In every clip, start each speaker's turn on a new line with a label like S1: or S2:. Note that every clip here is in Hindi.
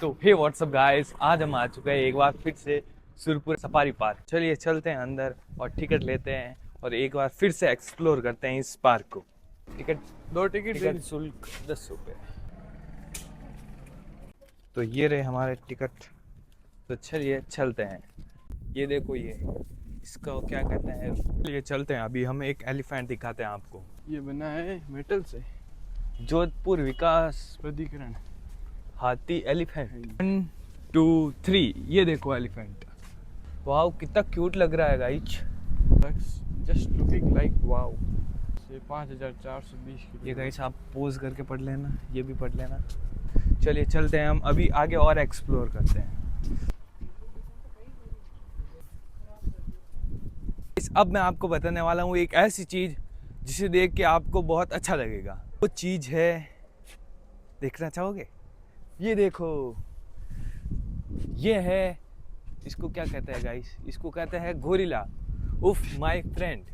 S1: तो हे व्हाट्सअप गाइस, आज हम आ चुके हैं एक बार फिर से सुरपुर सफारी पार्क। चलिए चलते हैं अंदर और टिकट लेते हैं और एक बार फिर से एक्सप्लोर करते हैं इस पार्क को। टिकट टिकट शुल्क 10 रुपये। तो ये रहे हमारे टिकट। तो चलिए चलते हैं। ये देखो, ये इसका क्या कहते हैं, चलिए चलते हैं। अभी हम एक एलिफेंट दिखाते हैं आपको।
S2: ये बना है मेटल से।
S1: जोधपुर विकास
S2: प्राधिकरण
S1: हाथी एलिफेंट 1 2 3। ये देखो एलिफेंट। वाओ, कितना क्यूट लग रहा है guys.
S2: Just looking like wow. ये 5420 की।
S1: ये गाइस आप पोज करके पढ़ लेना, ये भी पढ़ लेना। चलिए चलते हैं, हम अभी आगे और एक्सप्लोर करते हैं। अब मैं आपको बताने वाला हूँ एक ऐसी चीज जिसे देख के आपको बहुत अच्छा लगेगा। वो चीज है, देखना चाहोगे? ये देखो, ये है, इसको क्या कहते हैं गाइस? इसको कहते हैं गोरिल्ला। उफ माय फ्रेंड।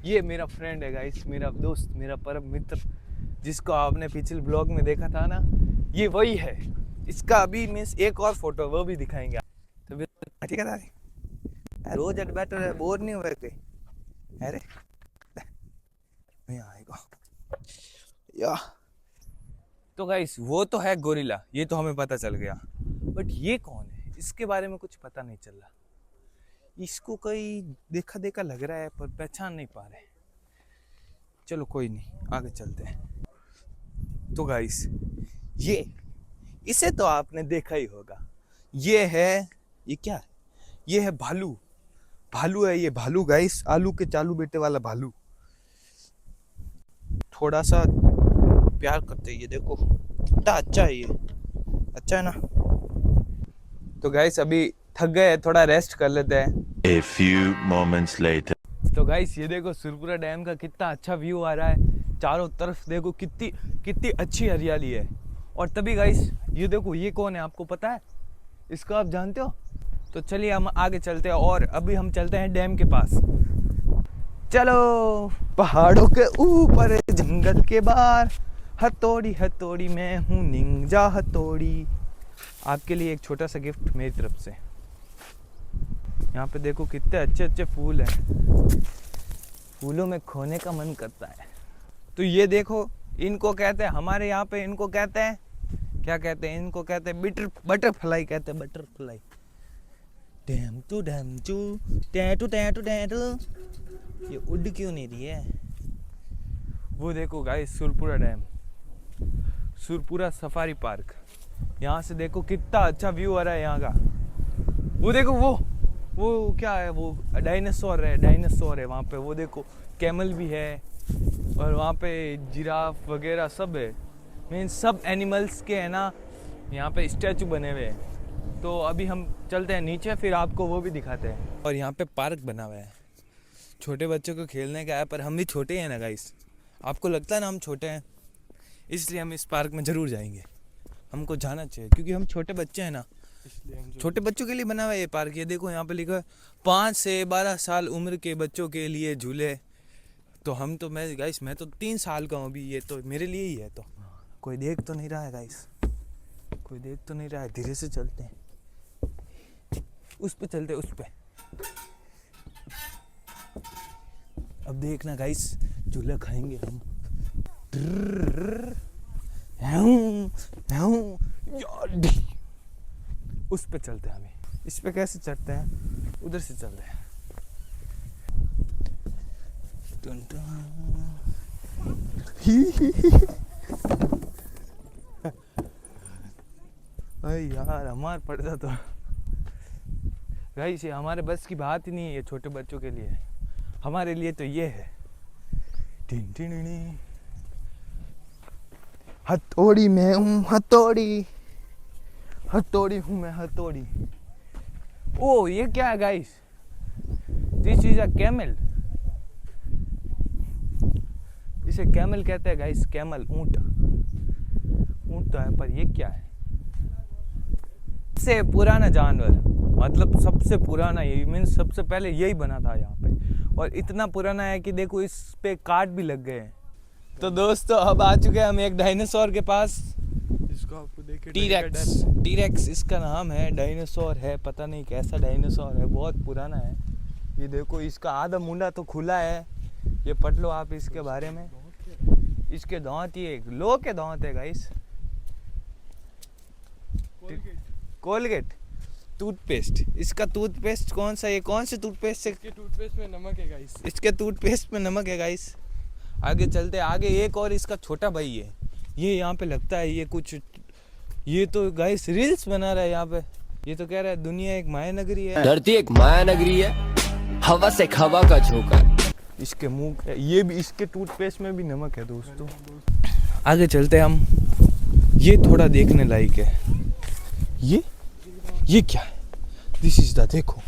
S1: ये मेरा फ्रेंड है गाइस, मेरा दोस्त, मेरा परम मित्र, जिसको आपने पिछले ब्लॉग में देखा था ना, ये वही है। इसका अभी मीन्स एक और फोटो वो भी दिखाएंगे। तो ठीक है, रोज एट बैटर है, बोर नहीं हुए थे? अरे आएगा या। तो गाइस वो तो है गोरिल्ला, ये तो हमें पता चल गया। बट ये कौन है, इसके बारे में कुछ पता नहीं चल रहा। इसको कोई देखा देखा लग रहा है पर पहचान नहीं पा रहे। चलो कोई नहीं, आगे चलते हैं। तो गाइस ये, इसे तो आपने देखा ही होगा। ये है, ये क्या है? ये है भालू। भालू है ये, भालू गाइस, आलू के चालू बेटे वाला भालू। थोड़ा सा प्यार करते हैं, ये देखो कितना अच्छा है। ये अच्छा है ना? तो गाइस अभी थक गए, थोड़ा रेस्ट कर लेते हैं।
S3: A few moments later.
S1: तो गाइस ये देखो, सुरपुरा डैम का कितना अच्छा व्यू आ रहा है। चारों तरफ देखो कितनी कितनी अच्छी हरियाली है। और तभी गाइस ये देखो, ये कौन है आपको पता है? इसको आप जानते हो? तो चलिए हम आगे चलते हैं और अभी हम चलते हैं डैम के पास। चलो, पहाड़ों के ऊपर जंगल के बाहर, हथौड़ी हथौड़ी मैं हूँ निंजा हथौड़ी। आपके लिए एक छोटा सा गिफ्ट मेरी तरफ से। यहाँ पे देखो कितने अच्छे अच्छे फूल हैं, फूलों में खोने का मन करता है। तो ये देखो, इनको कहते हैं हमारे यहाँ पे, इनको कहते हैं, क्या कहते हैं इनको? कहते हैं बटरफ्लाई कहते हैं, बटरफ्लाई। डैम टू टैटू टैटू टैटू। ये उड़ क्यों नहीं रही है? वो देखो guys, Surpura dam, Surpura safari park. यहाँ से देखो कितना अच्छा व्यू आ रहा है यहाँ का। वो देखो, वो क्या है? वो डायनासोर है वहाँ पे। वो देखो कैमल भी है और वहाँ पे जिराफ वगैरह सब है। मीन्स सब एनिमल्स के है ना, यहाँ पे स्टैचू बने हुए हैं। तो अभी हम चलते हैं नीचे, फिर आपको वो भी दिखाते हैं। और यहाँ पे पार्क बना हुआ है, छोटे बच्चों को खेलने का है। पर हम भी छोटे हैं ना गाइस, आपको लगता है ना हम छोटे हैं, इसलिए हम इस पार्क में ज़रूर जाएंगे। हमको जाना चाहिए क्योंकि हम छोटे बच्चे हैं ना, छोटे बच्चों के लिए बना हुआ है ये पार्क। ये देखो यहाँ पे लिखा है 5 से 12 साल उम्र के बच्चों के लिए झूले। तो हम तो, मैं तो 3 साल का हूँ अभी, ये तो मेरे लिए ही है। तो कोई देख तो नहीं रहा है गाइस, कोई देख तो नहीं रहा है। धीरे से चलते हैं, उस पे चलते, उस पे। अब देखना गाइस, झूला खाएंगे हम। उस पे चलते हैं अभी। इस पे कैसे चढ़ते हैं? उधर से चलते हैं। अरे यार, हमार पड़ता तो गाइस, ये हमारे बस की बात ही नहीं है ये छोटे बच्चों के लिए। हमारे लिए तो ये है, हथौड़ी मैं हूँ हथौड़ी, हथौड़ी हूँ मैं हथौड़ी। ओ ये क्या है guys? This is a camel. इसे कैमल कहते हैं गाइस, कैमल, ऊंट। ऊंट तो है, पर ये क्या है? सबसे पुराना जानवर, मतलब सबसे पुराना, ये मीन्स सबसे पहले यही बना था यहाँ पे। और इतना पुराना है कि देखो इस पे काट भी लग गए हैं। तो दोस्तों अब आ चुके हैं हम एक डायनासोर के पास।
S2: इसको आपको देख के
S1: टीरेक्स। टीरेक्स इसका नाम है, डायनासोर है, पता नहीं कैसा डायनासोर है, बहुत पुराना है। ये देखो इसका आधा मुंडा तो खुला है, ये पढ़ लो आप इसके बारे में। इसके दांत, ये लो के दांत है गाइस। कोलगेट टूथपेस्ट, इसका टूथपेस्ट कौन सा, ये कौन से टूथपेस्ट से?
S2: इसके टूथपेस्ट में नमक है गाइस।
S1: इसके टूथपेस्ट में नमक है गाइस। आगे चलते आगे, एक और इसका छोटा भाई है, ये यहाँ पे लगता है ये कुछ, ये तो गाइस रील्स बना रहा है यहाँ पे। ये तो कह रहा है दुनिया एक माया नगरी है,
S4: धरती एक माया नगरी है, हवा से हवा का झोंका।
S1: इसके मुंह, ये भी इसके टूथपेस्ट में भी नमक है दोस्तों। आगे चलते हम, ये थोड़ा देखने लायक है। ये क्या है? दिस इज द, देखो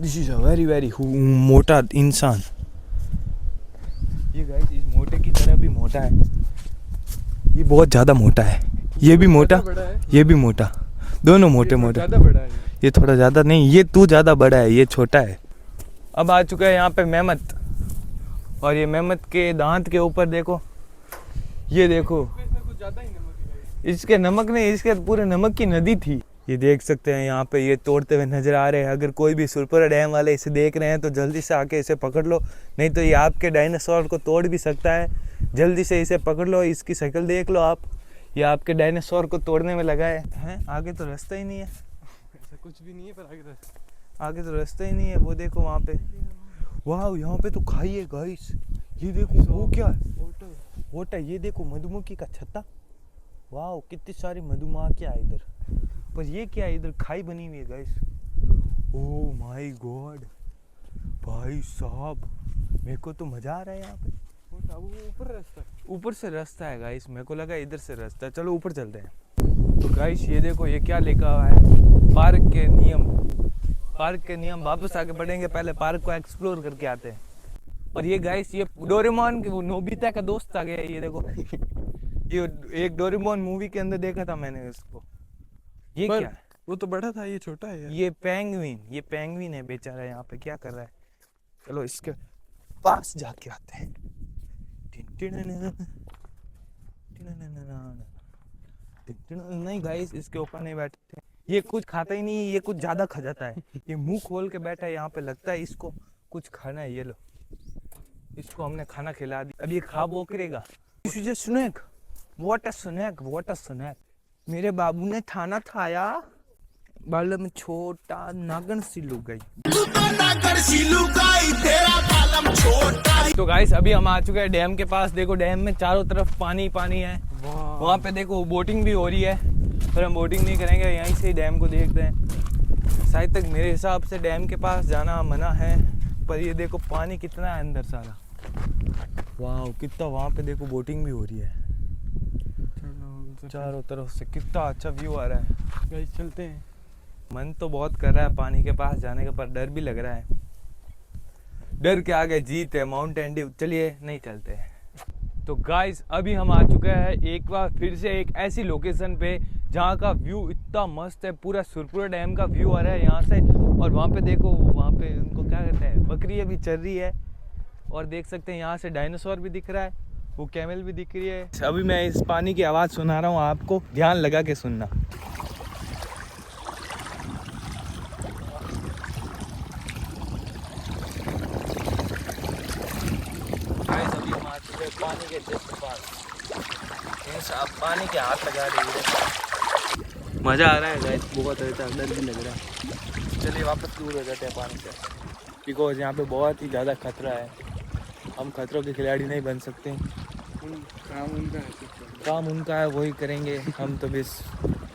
S1: this is a very very मोटा इंसान। ये गाइस इस मोटे की तरह भी मोटा है, ये बहुत ज्यादा मोटा है, ये भी मोटा, ये भी मोटा, दोनों मोटे मोटे।
S2: ज्यादा बड़ा है
S1: ये थोड़ा ज्यादा नहीं, ये तू ज्यादा बड़ा है, ये छोटा है। अब आ चुका है यहाँ पे मेहमत, और ये मेहमत के दांत के ऊपर देखो, ये देखो
S2: इसमें कुछ ज्यादा ही नमक है गाइस।
S1: इसके नमक नहीं, इसके पूरे नमक की नदी थी। ये देख सकते हैं यहाँ पे, ये तोड़ते हुए नजर आ रहे हैं। अगर कोई भी सुरपुरा डैम वाले इसे देख रहे हैं तो जल्दी से आके इसे पकड़ लो, नहीं तो ये आपके डायनासोर को तोड़ भी सकता है। जल्दी से इसे पकड़ लो, इसकी शक्ल देख लो आप, ये आपके डायनासोर को तोड़ने में लगा है। आगे तो रास्ता ही नहीं है,
S2: ऐसा कुछ भी नहीं है, पर
S1: आगे तो रास्ता ही नहीं है। वो देखो वहाँ पे, वाह यहाँ पे तो खाई है गाइस। ये देखो वो क्या है, होटल। ये देखो मधुमक्खी का छत्ता, वाह कितनी सारी मधुमक्खियाँ है इधर। पर ये क्या है, इधर खाई बनी हुई है गाइस। ओह माय गॉड भाई साहब, मेरे को तो मजा आ रहा है यहाँ पे।
S2: वो ऊपर रास्ता है,
S1: ऊपर से रास्ता है गाइस, मेरे को लगा इधर से रास्ता है। चलो ऊपर चलते हैं। तो गाइस ये देखो, ये क्या लिखा हुआ है, पार्क के नियम। पार्क के नियम वापस आगे बढ़ेंगे, पहले पार्क को एक्सप्लोर करके आते हैं। और ये गाइस, ये डोरेमोन के, वो नोबिता का दोस्त आ गया। ये देखो ये एक डोरेमोन मूवी के अंदर देखा था मैंने इसको। ये क्या है?
S2: वो तो बड़ा था, ये छोटा है यार।
S1: ये पेंगुइन, ये पेंगुइन है बेचारा, यहाँ पे क्या कर रहा है। चलो इसके पास जाके आते हैं। नहीं गाइस, इसके ऊपर नहीं बैठते, ये कुछ खाता ही नहीं है, ये कुछ ज्यादा खा जाता है। ये मुंह खोल के बैठा है यहाँ पे, लगता है इसको कुछ खाना है। ये लो, इसको हमने खाना खिला दिया, अब ये खा वो करेगा। Snack, what a snack, what a snack. मेरे बाबू ने खाना खाया, बाल में छोटा नागन सिलू गई। तो गाइस अभी हम आ चुके हैं डैम के पास। देखो डैम में चारों तरफ पानी पानी है, वहाँ पे देखो बोटिंग भी हो रही है, पर हम बोटिंग नहीं करेंगे, यहीं से ही डैम को देखते हैं। शायद तक मेरे हिसाब से डैम के पास जाना मना है, पर ये देखो पानी कितना है अंदर सारा, वाह कितना। वहाँ पे देखो बोटिंग भी हो रही है, चारों तरफ से कितना अच्छा व्यू आ रहा है।
S2: गाइस चलते हैं।
S1: मन तो बहुत कर रहा है पानी के पास जाने का, पर डर भी लग रहा है। डर के आगे जीत है, माउंटेन ड्यू। चलिए नहीं चलते हैं। तो गाइस अभी हम आ चुके हैं एक बार फिर से एक ऐसी लोकेशन पे जहाँ का व्यू इतना मस्त है, पूरा सुरपुरा डैम का व्यू आ रहा है यहाँ से। और वहाँ पे देखो, वहाँ पे उनको क्या कहते हैं, बकरियाँ भी चल रही है, और देख सकते हैं यहाँ से डायनासोर भी दिख रहा है, वो कैमल भी दिख रही है। अभी मैं इस पानी की आवाज़ सुना रहा हूँ आपको, ध्यान लगा के सुनना। अभी हम आ चुके हैं पानी के जस्ट पास, आप पानी के हाथ लगा रहे हैं, मज़ा आ रहा है गाइस, बहुत अच्छा, डर भी लग रहा है। चलिए वापस दूर हो जाते हैं पानी से, बिकॉज यहाँ पे बहुत ही ज़्यादा खतरा है। हम खतरों के खिलाड़ी नहीं बन सकते,
S2: काम उनका है,
S1: काम उनका है, वही करेंगे, हम तो बस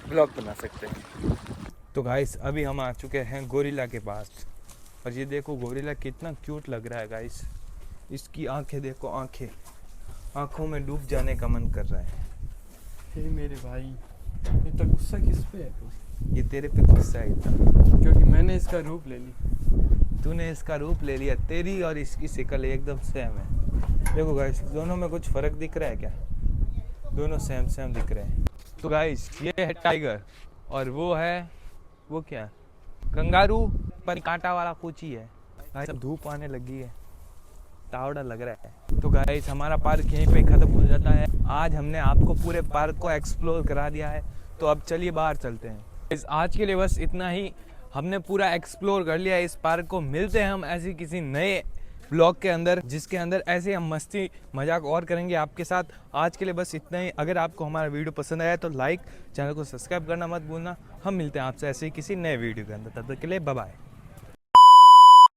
S1: ब्लॉग बना सकते हैं। तो गाइस अभी हम आ चुके हैं गोरिल्ला के पास, और ये देखो गोरिल्ला कितना क्यूट लग रहा है गाइस। इसकी आंखें देखो, आंखों में डूब जाने का मन कर रहा है।
S2: हे मेरे भाई, इतना गुस्सा किस पे है तू?
S1: ये तेरे पे गुस्सा है इतना,
S2: क्योंकि मैंने इसका रूप ले ली।
S1: तूने इसका रूप ले लिया, तेरी और इसकी शक्ल एकदम सेम है। देखो गाइस, दोनों में कुछ फर्क दिख रहा है क्या? दोनों सेम सेम दिख रहे हैं। तो गाइस ये है टाइगर, और वो है, वो क्या, कंगारू, पर कांटा वाला कुछ ही है। गाइस अब धूप आने लगी है, तावड़ा लग रहा है। तो गाइस हमारा पार्क यहीं पे ख़त्म हो जाता है। आज हमने आपको पूरे पार्क को एक्सप्लोर करा दिया है, तो अब चलिए बाहर चलते हैं। इस आज के लिए बस इतना ही, हमने पूरा एक्सप्लोर कर लिया इस पार्क को। मिलते हैं हम ऐसे किसी नए ब्लॉग के अंदर, जिसके अंदर ऐसे हम मस्ती मजाक और करेंगे आपके साथ। आज के लिए बस इतना ही। अगर आपको हमारा वीडियो पसंद आया तो लाइक, चैनल को सब्सक्राइब करना मत भूलना। हम मिलते हैं आपसे ऐसे ही किसी नए वीडियो के अंदर, तब तक के लिए बाय बाय।